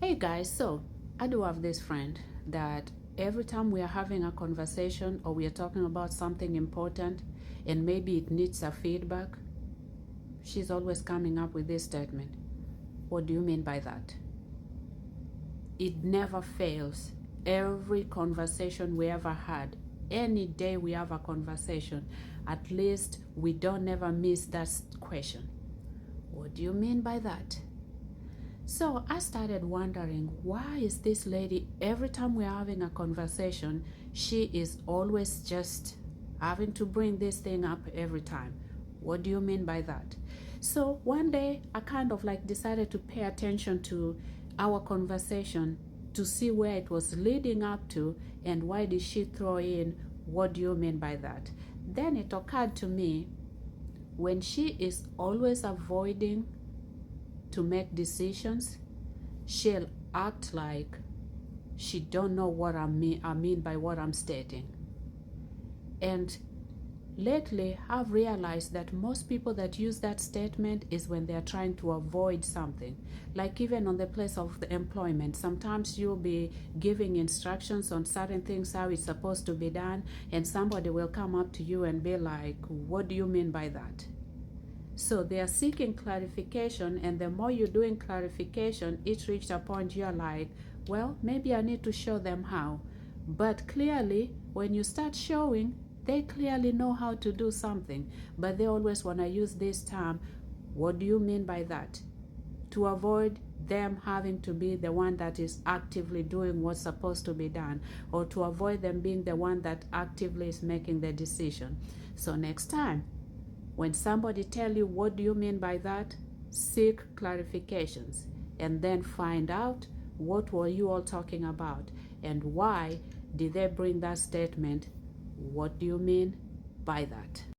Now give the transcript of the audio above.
Hey guys, so I do have this friend that every time we are having a conversation or we are talking about something important and maybe it needs a feedback, she's always coming up with this statement. What do you mean by that? It never fails. Every conversation we ever had, any day we have a conversation, at least we don't ever miss that question. What do you mean by that? So I started wondering, why is this lady, every time we're having a conversation, she is always just having to bring this thing up every time. What do you mean by that? So one day I kind of like decided to pay attention to our conversation to see where it was leading up to and why did she throw in, what do you mean by that? Then it occurred to me, when she is always avoiding to make decisions, she'll act like she don't know what I mean by what I'm stating. And lately I've realized that most people that use that statement is when they're trying to avoid something. Like even on the place of the employment, sometimes you'll be giving instructions on certain things, how it's supposed to be done, and somebody will come up to you and be like, what do you mean by that? So they are seeking clarification, and the more you're doing clarification, it reached a point you're like, well, maybe I need to show them how. But clearly, when you start showing, they clearly know how to do something, but they always want to use this term, what do you mean by that? To avoid them having to be the one that is actively doing what's supposed to be done, or to avoid them being the one that actively is making the decision. So next time, when somebody tell you, what do you mean by that? Seek clarifications and then find out what were you all talking about and why did they bring that statement? What do you mean by that?